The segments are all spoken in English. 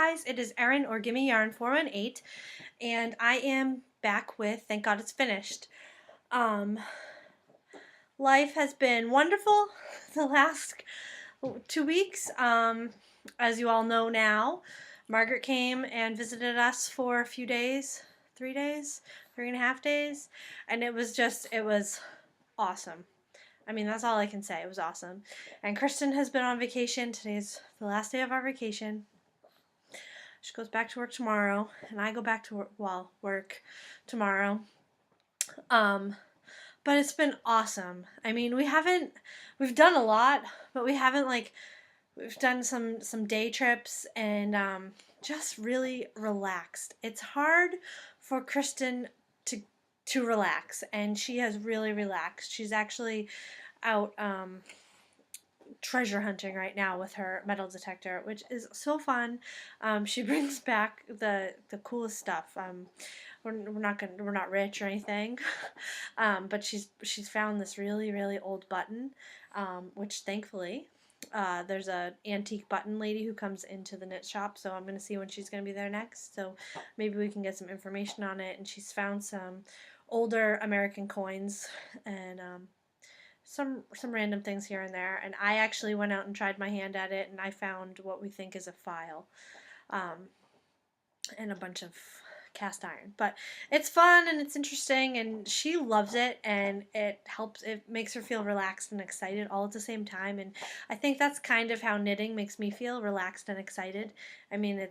guys, it is Erin or Gimme Yarn 418, and I am back with Thank God It's Finished. Life has been wonderful the last 2 weeks. As you all know now, Margaret came and visited us for a few days, 3 days, 3.5 days, and it was awesome. I mean, that's all I can say. It was awesome. And Kristen has been on vacation. Today's the last day of our vacation. She goes back to work tomorrow, and I go back to work tomorrow. But it's been awesome. I mean, we've done a lot, but we've done some day trips and just really relaxed. It's hard for Kristen to relax, and she has really relaxed. She's actually out treasure hunting right now with her metal detector, which is so fun. She brings back the coolest stuff. We're not rich or anything, but she's found this really old button, which thankfully there's a antique button lady who comes into the knit shop, so I'm gonna see when she's gonna be there next. So maybe we can get some information on it. And she's found some older American coins and some random things here and there. And I actually went out and tried my hand at it, and I found what we think is a file, and a bunch of cast iron. But it's fun and it's interesting, and she loves it, and it makes her feel relaxed and excited all at the same time. And I think that's kind of how knitting makes me feel, relaxed and excited. I mean,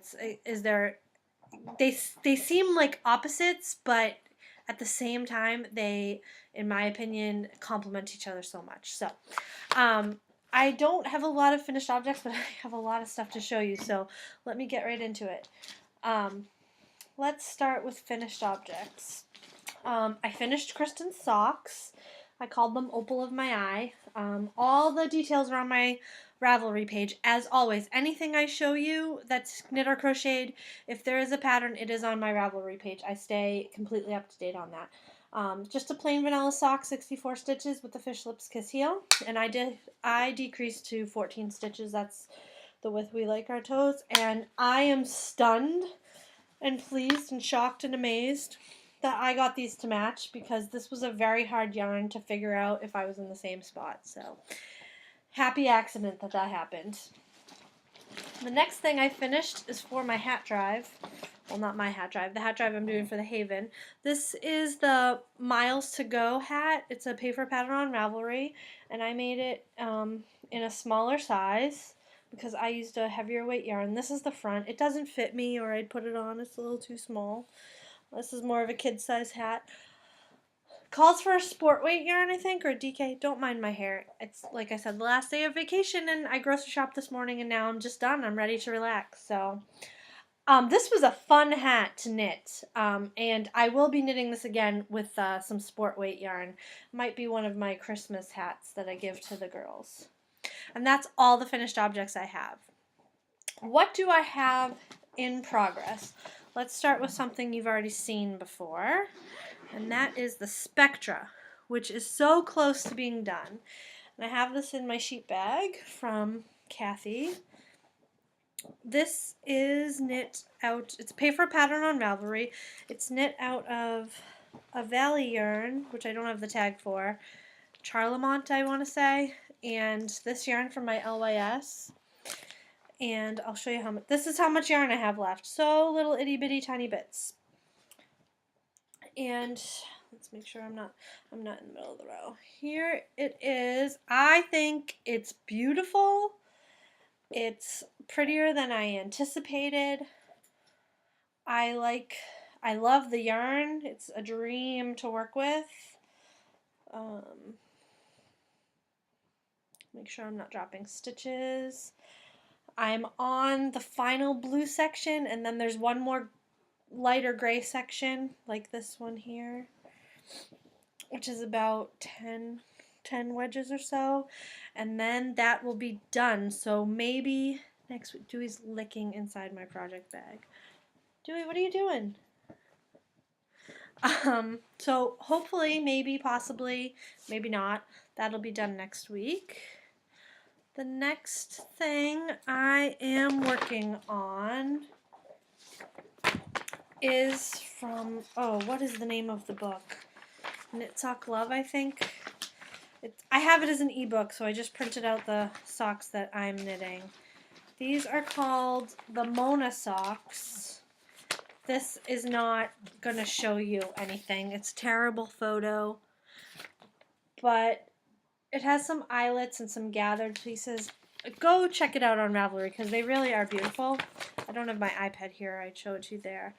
they seem like opposites, but at the same time, they, in my opinion, complement each other so much. So, I don't have a lot of finished objects, but I have a lot of stuff to show you. So let me get right into it. Let's start with finished objects. I finished Kristen's socks. I called them Opal of My Eye. All the details are on my Ravelry page. As always, anything I show you that's knit or crocheted, if there is a pattern, it is on my Ravelry page. I stay completely up to date on that. Just a plain vanilla sock, 64 stitches with the Fish Lips Kiss heel, and I decreased to 14 stitches. That's the width we like our toes, and I am stunned and pleased and shocked and amazed that I got these to match, because this was a very hard yarn to figure out if I was in the same spot. So happy accident that happened. The next thing I finished is for my hat drive. Well, not my hat drive, the hat drive I'm doing for the Haven. This is the Miles to Go hat. It's a paper pattern on Ravelry, and I made it in a smaller size because I used a heavier weight yarn. This is the front. It doesn't fit me, or I'd put it on. It's a little too small. This is more of a kid size hat. Calls for a sport weight yarn, I think, or a DK. Don't mind my hair. It's, like I said, the last day of vacation, and I grocery shopped this morning, and now I'm just done. I'm ready to relax. So this was a fun hat to knit, and I will be knitting this again with some sport weight yarn. Might be one of my Christmas hats that I give to the girls. And that's all the finished objects I have. What do I have in progress? Let's start with something you've already seen before, and that is the Spectra, which is so close to being done. And I have this in my sheet bag from Kathy. This is knit out, it's a paper pattern on Ravelry. It's knit out of a Valley yarn, which I don't have the tag for, Charlemont, I want to say, and this yarn from my LYS. And I'll show you how much. This is how much yarn I have left. So little itty bitty tiny bits. And let's make sure I'm not in the middle of the row. Here it is. I think it's beautiful. It's prettier than I anticipated. I love the yarn. It's a dream to work with. Make sure I'm not dropping stitches. I'm on the final blue section, and then there's one more lighter gray section, like this one here, which is about 10 wedges or so, and then that will be done. So maybe next week. Dewey's licking inside my project bag. Dewey, what are you doing? So hopefully, maybe, possibly, maybe not, that'll be done next week. The next thing I am working on is from, oh, what is the name of the book? Knit Sock Love, I think. I have it as an ebook, so I just printed out the socks that I'm knitting. These are called the Mona socks. This is not going to show you anything. It's a terrible photo, but it has some eyelets and some gathered pieces. Go check it out on Ravelry because they really are beautiful. I don't have my iPad here. I'd show it to you there.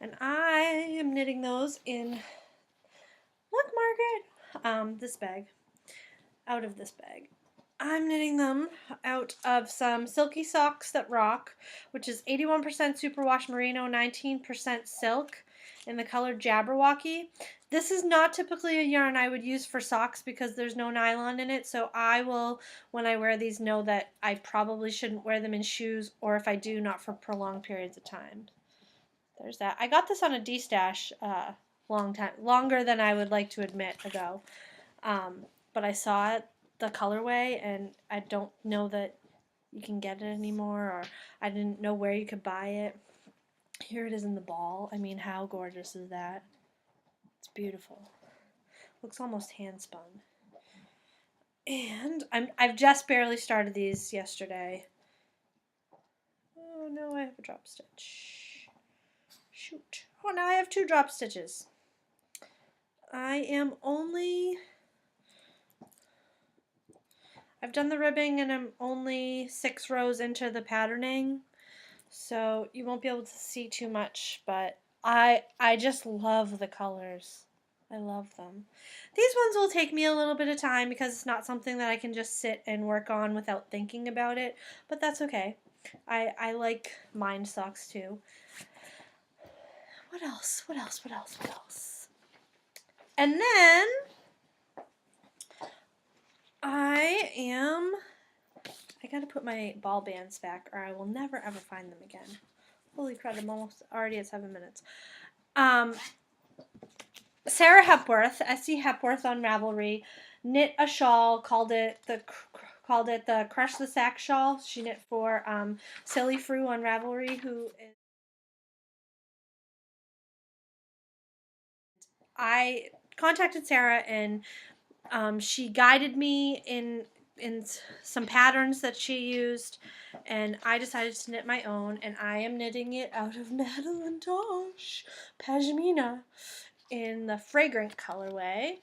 And I am knitting those in, look, Margaret, this bag, out of this bag. I'm knitting them out of some Silky Socks That Rock, which is 81% superwash merino, 19% silk in the color Jabberwocky. This is not typically a yarn I would use for socks because there's no nylon in it, so I will, when I wear these, know that I probably shouldn't wear them in shoes, or if I do, not for prolonged periods of time. There's that. I got this on a D-stash longer than I would like to admit ago, but I saw it, the colorway, and I don't know that you can get it anymore, or I didn't know where you could buy it. Here it is in the ball. I mean, how gorgeous is that? It's beautiful. Looks almost hand spun. And I've just barely started these yesterday. Oh no, I have a drop stitch. Shoot. Oh, now I have 2 drop stitches. I've done the ribbing and I'm only 6 rows into the patterning, so you won't be able to see too much, but I just love the colors. I love them. These ones will take me a little bit of time because it's not something that I can just sit and work on without thinking about it, but that's okay. I like mind socks too. What else? What else? What else? What else? And then I gotta put my ball bands back or I will never ever find them again. Holy crap, I'm almost already at 7 minutes. Sarah Hepworth, S.C. Hepworth on Ravelry, knit a shawl, called it the Crush the Sack shawl. She knit for Silly Frou on Ravelry, who is, I contacted Sarah and she guided me in some patterns that she used, and I decided to knit my own, and I am knitting it out of Madeline Tosh Pashmina in the fragrant colorway.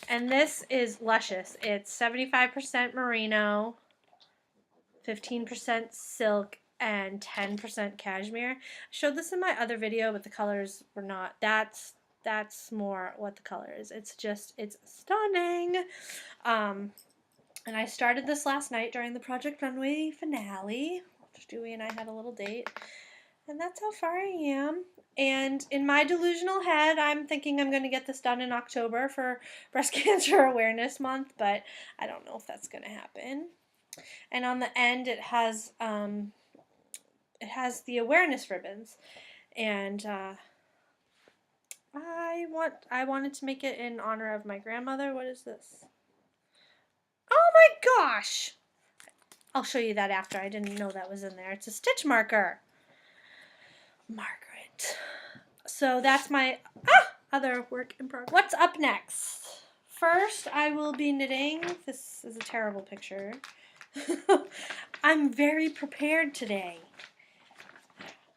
And this is luscious. It's 75% merino, 15% silk, and 10% cashmere. I showed this in my other video, but the colors were not. That's more what the color is. It's stunning. And I started this last night during the Project Runway finale. Stewie and I had a little date. And that's how far I am. And in my delusional head, I'm thinking I'm going to get this done in October for Breast Cancer Awareness Month, but I don't know if that's going to happen. And on the end, it has the awareness ribbons, and I wanted to make it in honor of my grandmother. What is this? Oh my gosh! I'll show you that after. I didn't know that was in there. It's a stitch marker. Margaret. So that's my other work in progress. What's up next? First, I will be knitting. This is a terrible picture. I'm very prepared today.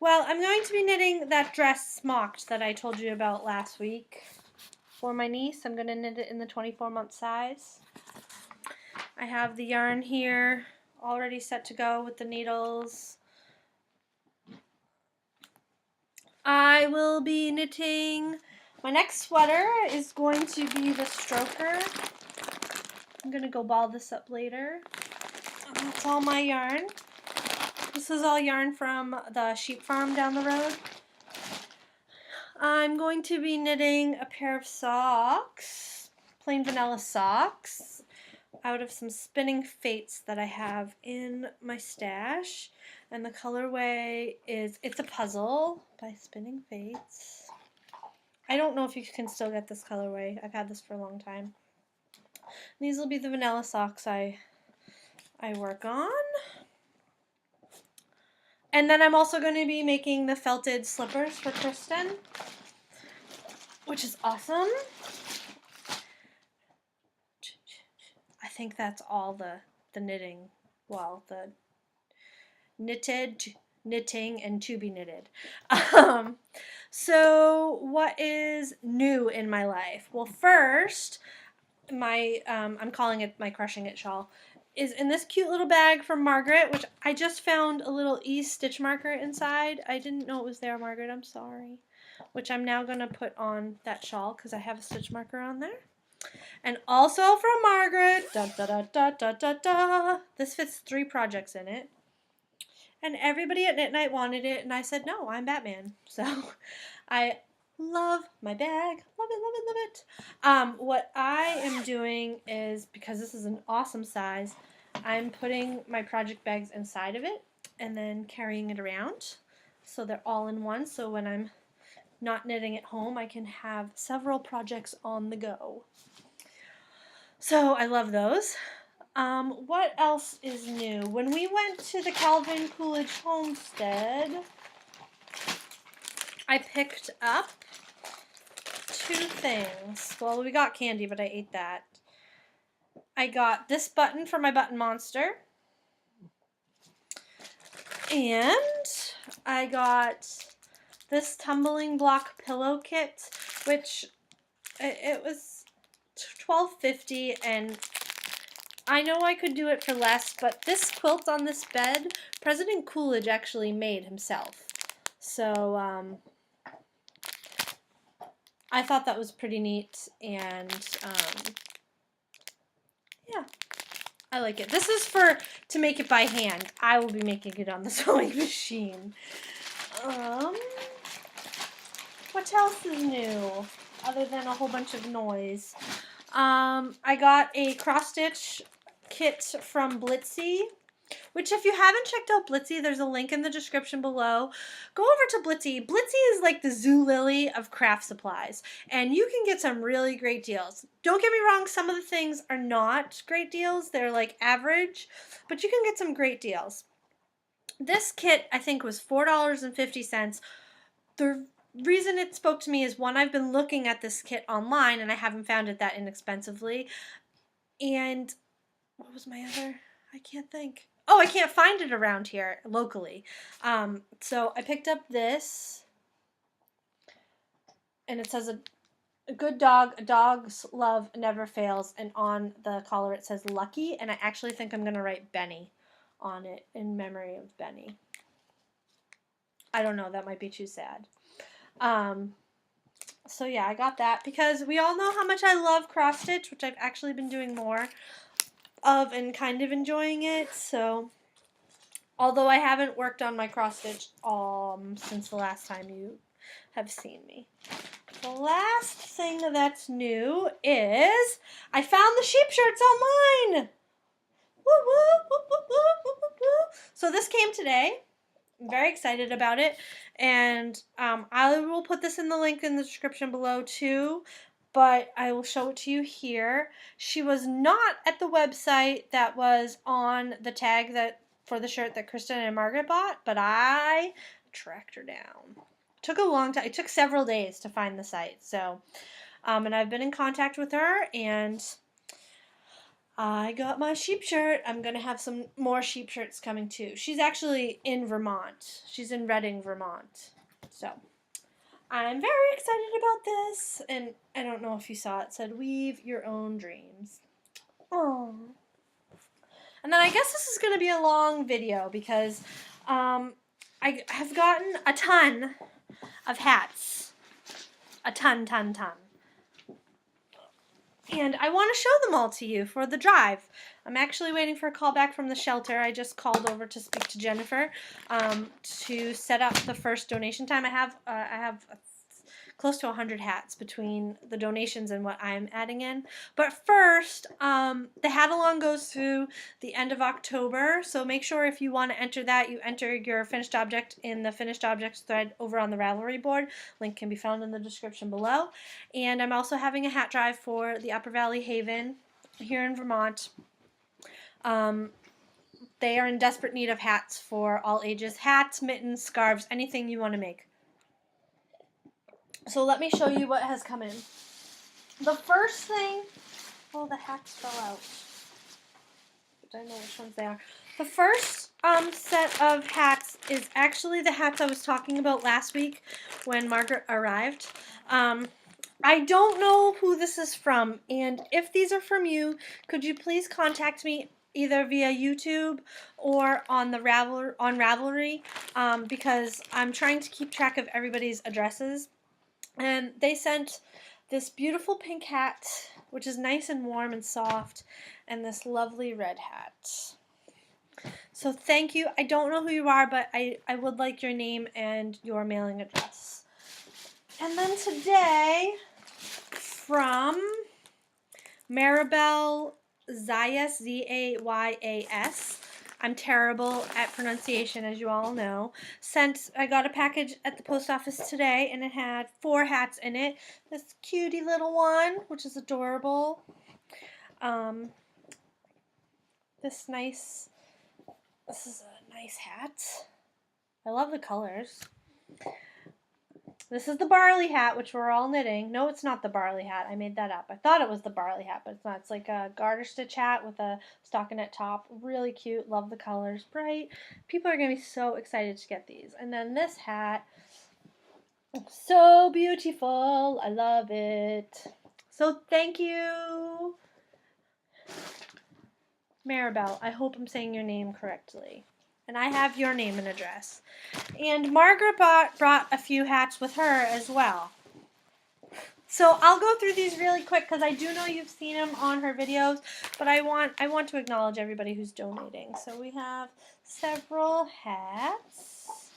Well, I'm going to be knitting that dress smocked that I told you about last week for my niece. I'm going to knit it in the 24-month size. I have the yarn here already set to go with the needles. I will be knitting, my next sweater is going to be the stroker. I'm going to go ball this up later. That's all my yarn. This is all yarn from the sheep farm down the road. I'm going to be knitting a pair of socks, plain vanilla socks, out of some Spinning Fates that I have in my stash. And the colorway is It's a Puzzle by Spinning Fates. I don't know if you can still get this colorway. I've had this for a long time. These will be the vanilla socks I work on. And then I'm also going to be making the felted slippers for Kristen, which is awesome. I think that's all the knitting, well, the knitting and to be knitted. So what is new in my life? Well, first, my I'm calling it my Crushing It shawl is in this cute little bag from Margaret, which I just found a little stitch marker inside. I didn't know it was there, Margaret. I'm sorry. Which I'm now going to put on that shawl because I have a stitch marker on there. And also from Margaret, da, da, da, da, da, da, da. This fits 3 projects in it. And everybody at Knit Night wanted it, and I said, no, I'm Batman. So I love my bag. Love it, love it, love it. What I am doing is, because this is an awesome size, I'm putting my project bags inside of it and then carrying it around. So they're all in one. So when I'm not knitting at home, I can have several projects on the go. So I love those. What else is new? When we went to the Calvin Coolidge homestead, I picked up 2 things. Well, we got candy, but I ate that. I got this button for my button monster. And I got this tumbling block pillow kit, which it was $12.50, and I know I could do it for less, but this quilt on this bed, President Coolidge actually made himself. So, I thought that was pretty neat, and, yeah, I like it. This is to make it by hand. I will be making it on the sewing machine. What else is new, other than a whole bunch of noise? I got a cross-stitch kit from Blitzy, which if you haven't checked out Blitzy, there's a link in the description below. Go over to Blitzy. Blitzy is like the Zulily of craft supplies, and you can get some really great deals. Don't get me wrong, some of the things are not great deals. They're like average, but you can get some great deals. This kit, I think, was $4.50. The reason it spoke to me is, one, I've been looking at this kit online, and I haven't found it that inexpensively. And what was my other? I can't think. Oh, I can't find it around here locally. So I picked up this, and it says a good dog, a dog's love never fails, and on the collar it says Lucky, and I actually think I'm going to write Benny on it in memory of Benny. I don't know, that might be too sad. So yeah, I got that because we all know how much I love cross stitch, which I've actually been doing more of and kind of enjoying it. So although I haven't worked on my cross stitch since the last time you have seen me. The last thing that's new is I found the sheep shirts online. Woo, woo, woo, woo, woo, woo, woo. So this came today. I'm very excited about it, and I will put this in the link in the description below too, but I will show it to you here. She was not at the website that was on the tag for the shirt that Kristen and Margaret bought, but I tracked her down. It took a long time. It took several days to find the site, so and I've been in contact with her, and I got my sheep shirt. I'm going to have some more sheep shirts coming too. She's actually in Vermont. She's in Reading, Vermont. So I'm very excited about this. And I don't know if you saw it. Said, weave your own dreams. Oh. And then I guess this is going to be a long video because I have gotten a ton of hats. A ton. And I want to show them all to you for the drive. I'm actually waiting for a call back from the shelter. I just called over to speak to Jennifer to set up the first donation time. I have close to 100 hats between the donations and what I'm adding in. But first, the hat along goes through the end of October. So make sure if you want to enter that, you enter your finished object in the finished objects thread over on the Ravelry board. Link can be found in the description below. And I'm also having a hat drive for the Upper Valley Haven here in Vermont. they are in desperate need of hats for all ages. Hats, mittens, scarves, anything you want to make. So let me show you what has come in. The first thing, oh, the hats fell out. But I know which ones they are. The first set of hats is actually the hats I was talking about last week when Margaret arrived. I don't know who this is from, and if these are from you, could you please contact me either via YouTube or on the Ravelry, because I'm trying to keep track of everybody's addresses. And they sent this beautiful pink hat, which is nice and warm and soft, and this lovely red hat. So thank you. I don't know who you are, but I would like your name and your mailing address. And then today, from Maribel Zayas, Zayas. I'm terrible at pronunciation, as you all know. I got a package at the post office today, and it had 4 hats in it. This cutie little one, which is adorable. This is a nice hat. I love the colors. This is the barley hat, which we're all knitting. No, it's not the barley hat. I made that up. I thought it was the barley hat, but it's not. It's like a garter stitch hat with a stockinette top. Really cute. Love the colors. Bright. People are going to be so excited to get these. And then this hat, so beautiful. I love it. So thank you, Maribel. I hope I'm saying your name correctly. And I have your name and address. And Margaret brought a few hats with her as well. So I'll go through these really quick because I do know you've seen them on her videos, but I want to acknowledge everybody who's donating. So we have several hats.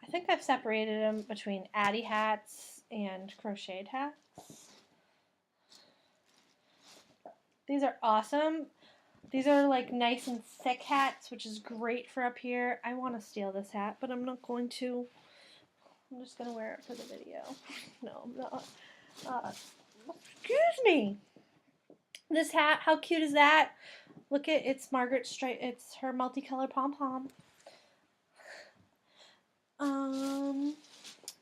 I think I've separated them between Addie hats and crocheted hats. These are awesome. These are like nice and thick hats, which is great for up here. I want to steal this hat, but I'm not going to. I'm just going to wear it for the video. No, I'm not. Excuse me. This hat, how cute is that? Look at, it's Margaret's stripe. It's her multicolored pom-pom.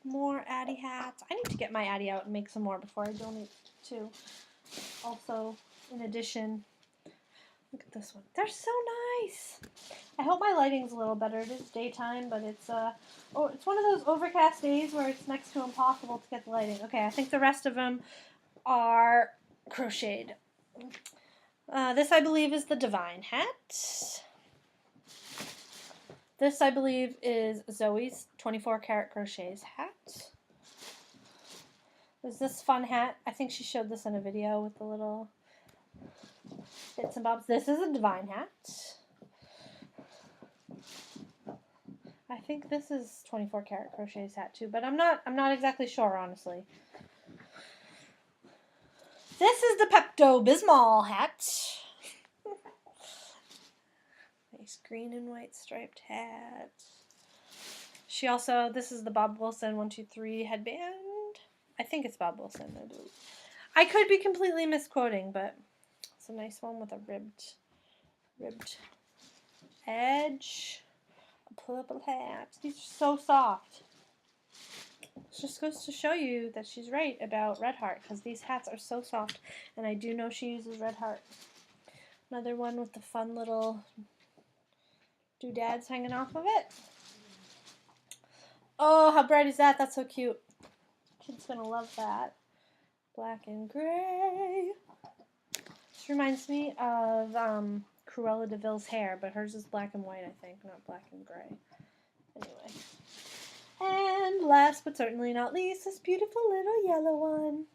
More Addie hats. I need to get my Addie out and make some more before I donate too. Also, in addition, look at this one. They're so nice. I hope my lighting's a little better. It is daytime, but it's it's one of those overcast days where it's next to impossible to get the lighting. Okay, I think the rest of them are crocheted. This, I believe, is the Divine hat. This, I believe, is Zoe's 24 karat crochets hat. There's this fun hat. I think she showed this in a video with the little bits and bobs. This is a Divine hat. I think this is 24 karat crochets hat too, but I'm not exactly sure, honestly. This is the Pepto-Bismol hat. Nice green and white striped hat. She also, this is the Bob Wilson 123 headband. I think it's Bob Wilson. I could be completely misquoting, but it's a nice one with a ribbed edge. A purple hat. These are so soft. It just goes to show you that she's right about Red Heart, because these hats are so soft, and I do know she uses Red Heart. Another one with the fun little doodads hanging off of it. Oh, how bright is that? That's so cute. Kid's gonna love that. Black and gray. This reminds me of Cruella de Vil's hair, but hers is black and white, I think, not black and gray. Anyway. And last but certainly not least, this beautiful little yellow one.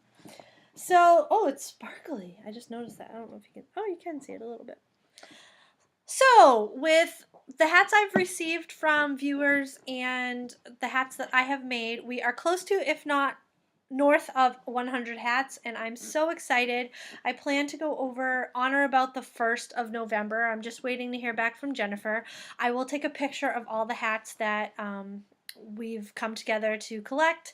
So, oh, it's sparkly. I just noticed that. I don't know if you can, oh, you can see it a little bit. So, with the hats I've received from viewers and the hats that I have made, we are close to, if not north of 100 hats, and I'm so excited. I plan to go over on or about the 1st of November. I'm just waiting to hear back from Jennifer. I will take a picture of all the hats that we've come together to collect,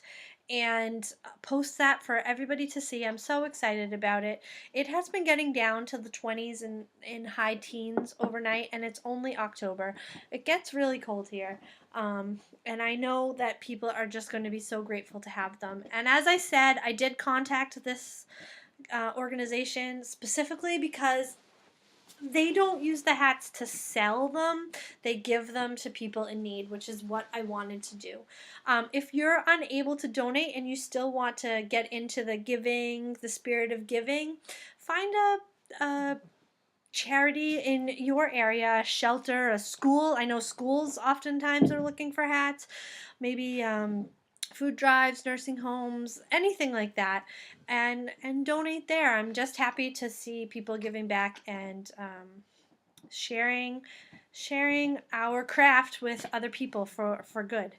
and post that for everybody to see. I'm so excited about it. It has been getting down to the 20s and in high teens overnight, and it's only October. It gets really cold here. And I know that people are just going to be so grateful to have them. And as I said, I did contact this organization specifically because they don't use the hats to sell them. They give them to people in need, which is what I wanted to do. If you're unable to donate and you still want to get into the giving, the spirit of giving, find a charity in your area, a shelter, a school. I know schools oftentimes are looking for hats. Maybe food drives, nursing homes, anything like that, and donate there. I'm just happy to see people giving back and sharing our craft with other people for good.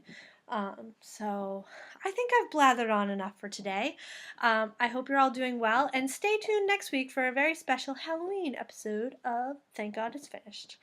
So I think I've blathered on enough for today. I hope you're all doing well, and stay tuned next week for a very special Halloween episode of Thank God It's Finished.